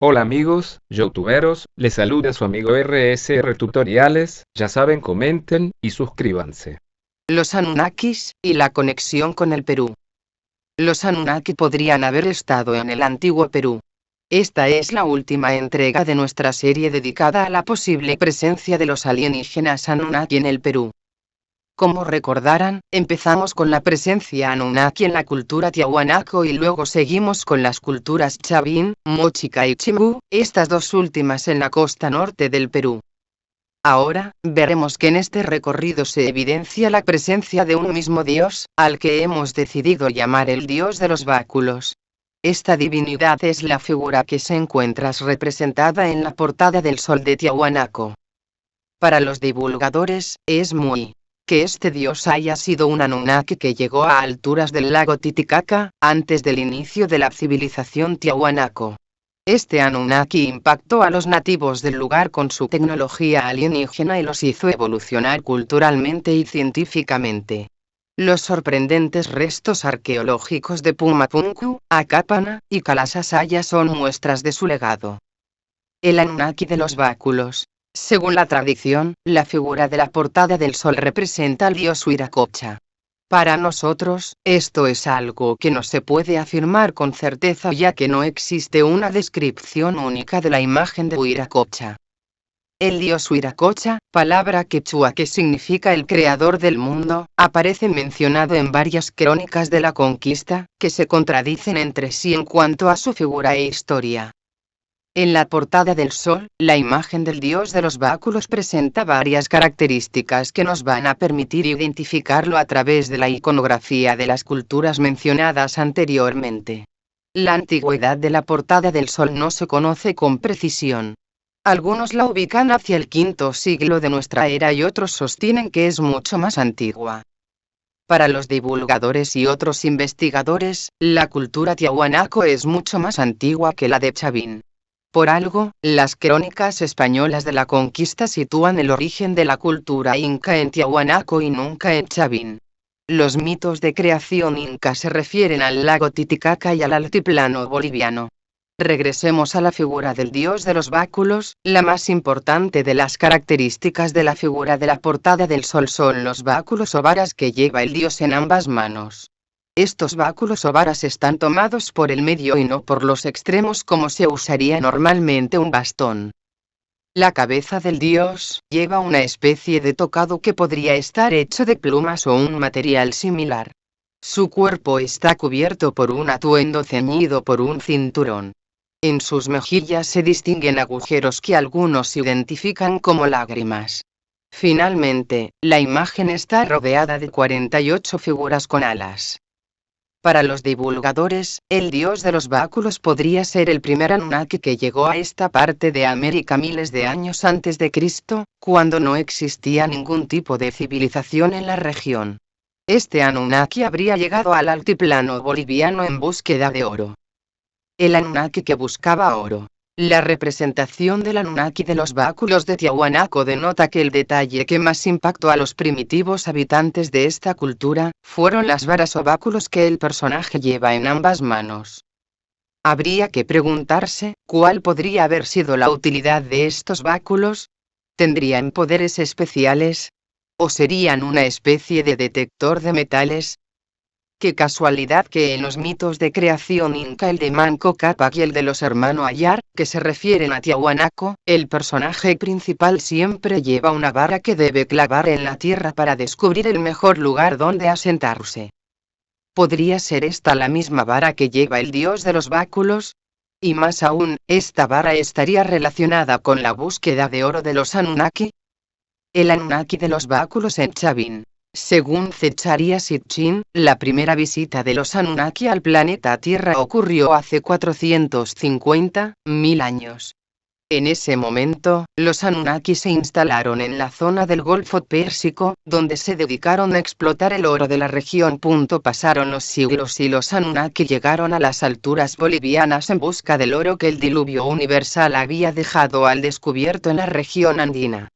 Hola amigos, youtuberos, les saluda su amigo RSR Tutoriales, ya saben, comenten y suscríbanse. Los Anunnakis, y la conexión con el Perú. Los Anunnaki podrían haber estado en el antiguo Perú. Esta es la última entrega de nuestra serie dedicada a la posible presencia de los alienígenas Anunnaki en el Perú. Como recordarán, empezamos con la presencia Anunnaki en la cultura Tiahuanaco y luego seguimos con las culturas Chavín, Mochica y Chimú, estas dos últimas en la costa norte del Perú. Ahora, veremos que en este recorrido se evidencia la presencia de un mismo dios, al que hemos decidido llamar el dios de los báculos. Esta divinidad es la figura que se encuentra representada en la portada del Sol de Tiahuanaco. Para los divulgadores, es muy que este dios haya sido un Anunnaki que llegó a alturas del lago Titicaca, antes del inicio de la civilización Tiahuanaco. Este Anunnaki impactó a los nativos del lugar con su tecnología alienígena y los hizo evolucionar culturalmente y científicamente. Los sorprendentes restos arqueológicos de Pumapunku, Acápana y Calasasaya son muestras de su legado. El Anunnaki de los báculos. Según la tradición, la figura de la portada del sol representa al dios Huiracocha. Para nosotros, esto es algo que no se puede afirmar con certeza ya que no existe una descripción única de la imagen de Huiracocha. El dios Huiracocha, palabra quechua que significa el creador del mundo, aparece mencionado en varias crónicas de la conquista, que se contradicen entre sí en cuanto a su figura e historia. En la portada del sol, la imagen del dios de los báculos presenta varias características que nos van a permitir identificarlo a través de la iconografía de las culturas mencionadas anteriormente. La antigüedad de la portada del sol no se conoce con precisión. Algunos la ubican hacia el V siglo de nuestra era y otros sostienen que es mucho más antigua. Para los divulgadores y otros investigadores, la cultura tiahuanaco es mucho más antigua que la de Chavín. Por algo, las crónicas españolas de la conquista sitúan el origen de la cultura inca en Tiahuanaco y nunca en Chavín. Los mitos de creación inca se refieren al lago Titicaca y al altiplano boliviano. Regresemos a la figura del dios de los báculos. La más importante de las características de la figura de la portada del sol son los báculos o varas que lleva el dios en ambas manos. Estos báculos o varas están tomados por el medio y no por los extremos como se usaría normalmente un bastón. La cabeza del dios lleva una especie de tocado que podría estar hecho de plumas o un material similar. Su cuerpo está cubierto por un atuendo ceñido por un cinturón. En sus mejillas se distinguen agujeros que algunos identifican como lágrimas. Finalmente, la imagen está rodeada de 48 figuras con alas. Para los divulgadores, el dios de los báculos podría ser el primer Anunnaki que llegó a esta parte de América miles de años antes de Cristo, cuando no existía ningún tipo de civilización en la región. Este Anunnaki habría llegado al altiplano boliviano en búsqueda de oro. El Anunnaki que buscaba oro. La representación del Anunnaki de los báculos de Tiahuanaco denota que el detalle que más impactó a los primitivos habitantes de esta cultura, fueron las varas o báculos que el personaje lleva en ambas manos. Habría que preguntarse, ¿cuál podría haber sido la utilidad de estos báculos? ¿Tendrían poderes especiales? ¿O serían una especie de detector de metales? Qué casualidad que en los mitos de creación inca el de Manco Cápac y el de los hermanos Ayar, que se refieren a Tiahuanaco, el personaje principal siempre lleva una vara que debe clavar en la tierra para descubrir el mejor lugar donde asentarse. ¿Podría ser esta la misma vara que lleva el dios de los báculos? Y más aún, ¿esta vara estaría relacionada con la búsqueda de oro de los Anunnaki? El Anunnaki de los báculos en Chavín. Según Zecharia Sitchin, la primera visita de los Anunnaki al planeta Tierra ocurrió hace 450.000 años. En ese momento, los Anunnaki se instalaron en la zona del Golfo Pérsico, donde se dedicaron a explotar el oro de la región. Pasaron los siglos y los Anunnaki llegaron a las alturas bolivianas en busca del oro que el diluvio universal había dejado al descubierto en la región andina.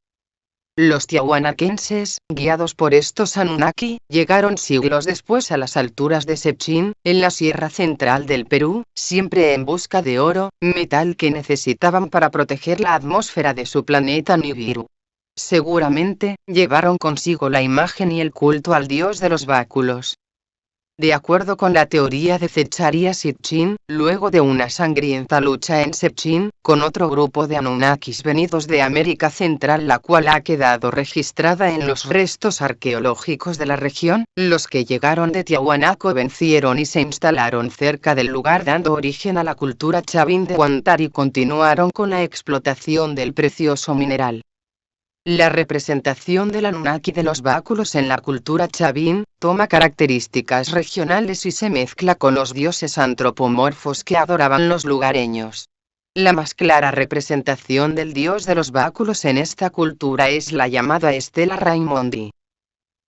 Los tiahuanaquenses, guiados por estos Anunnaki, llegaron siglos después a las alturas de Sepchín, en la Sierra Central del Perú, siempre en busca de oro, metal que necesitaban para proteger la atmósfera de su planeta Nibiru. Seguramente, llevaron consigo la imagen y el culto al dios de los báculos. De acuerdo con la teoría de Zecharia Sitchin, luego de una sangrienta lucha en Sepchín, con otro grupo de Anunnakis venidos de América Central, la cual ha quedado registrada en los restos arqueológicos de la región, los que llegaron de Tiahuanaco vencieron y se instalaron cerca del lugar, dando origen a la cultura chavín de Huántar, y continuaron con la explotación del precioso mineral. La representación del Anunnaki de los báculos en la cultura chavín toma características regionales y se mezcla con los dioses antropomorfos que adoraban los lugareños. La más clara representación del dios de los báculos en esta cultura es la llamada Estela Raimondi.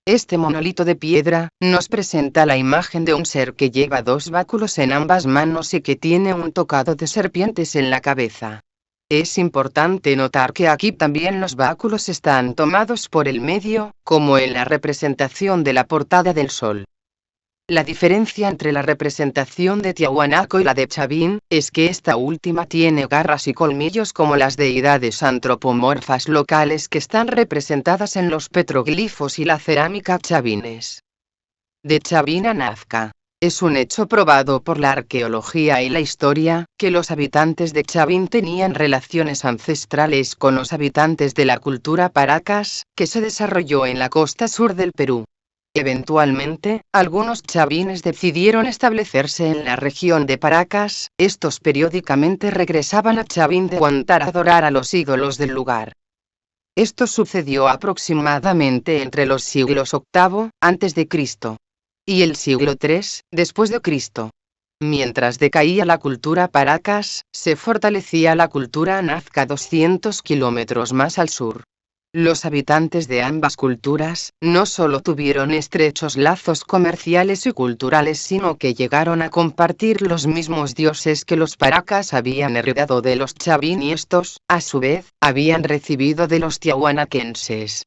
Este monolito de piedra nos presenta la imagen de un ser que lleva dos báculos en ambas manos y que tiene un tocado de serpientes en la cabeza. Es importante notar que aquí también los báculos están tomados por el medio, como en la representación de la portada del sol. La diferencia entre la representación de Tiahuanaco y la de Chavín, es que esta última tiene garras y colmillos como las deidades antropomorfas locales que están representadas en los petroglifos y la cerámica chavines. De Chavín a Nazca. Es un hecho probado por la arqueología y la historia, que los habitantes de Chavín tenían relaciones ancestrales con los habitantes de la cultura Paracas, que se desarrolló en la costa sur del Perú. Eventualmente, algunos chavines decidieron establecerse en la región de Paracas. Estos periódicamente regresaban a Chavín de Huántar a adorar a los ídolos del lugar. Esto sucedió aproximadamente entre los siglos VIII a.C. y el siglo III, después de Cristo. Mientras decaía la cultura Paracas, se fortalecía la cultura Nazca 200 kilómetros más al sur. Los habitantes de ambas culturas, no solo tuvieron estrechos lazos comerciales y culturales, sino que llegaron a compartir los mismos dioses que los Paracas habían heredado de los chavín, y estos, a su vez, habían recibido de los tiahuanaquenses.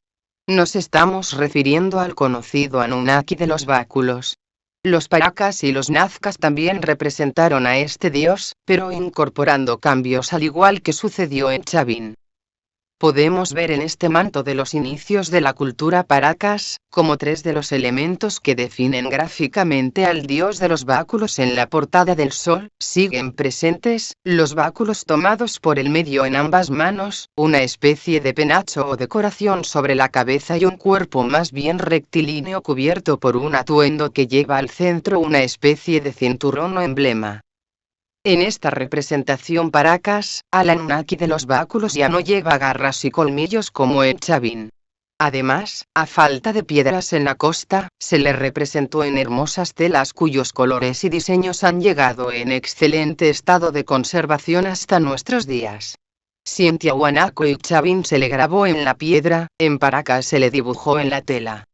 Nos estamos refiriendo al conocido Anunnaki de los báculos. Los Paracas y los Nazcas también representaron a este dios, pero incorporando cambios, al igual que sucedió en Chavín. Podemos ver en este manto de los inicios de la cultura Paracas, como tres de los elementos que definen gráficamente al dios de los báculos en la portada del sol, siguen presentes: los báculos tomados por el medio en ambas manos, una especie de penacho o decoración sobre la cabeza y un cuerpo más bien rectilíneo cubierto por un atuendo que lleva al centro una especie de cinturón o emblema. En esta representación Paracas, al Anunnaki de los báculos ya no lleva garras y colmillos como en Chavín. Además, a falta de piedras en la costa, se le representó en hermosas telas cuyos colores y diseños han llegado en excelente estado de conservación hasta nuestros días. Si en Tiahuanaco y Chavín se le grabó en la piedra, en Paracas se le dibujó en la tela.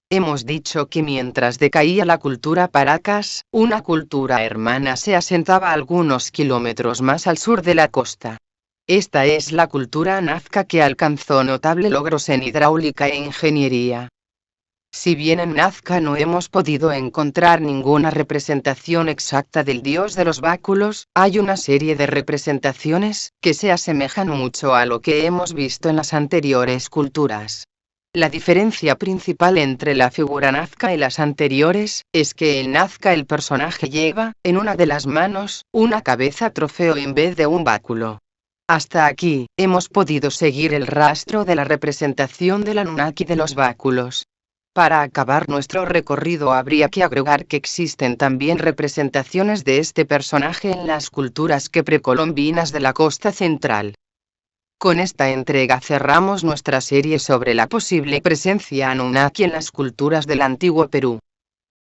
Hemos dicho que mientras decaía la cultura Paracas, una cultura hermana se asentaba algunos kilómetros más al sur de la costa. Esta es la cultura Nazca, que alcanzó notables logros en hidráulica e ingeniería. Si bien en Nazca no hemos podido encontrar ninguna representación exacta del dios de los báculos, hay una serie de representaciones que se asemejan mucho a lo que hemos visto en las anteriores culturas. La diferencia principal entre la figura Nazca y las anteriores, es que en Nazca el personaje lleva, en una de las manos, una cabeza trofeo en vez de un báculo. Hasta aquí, hemos podido seguir el rastro de la representación del Anunnaki de los báculos. Para acabar nuestro recorrido habría que agregar que existen también representaciones de este personaje en las culturas precolombinas de la costa central. Con esta entrega cerramos nuestra serie sobre la posible presencia Anunnaki en las culturas del antiguo Perú.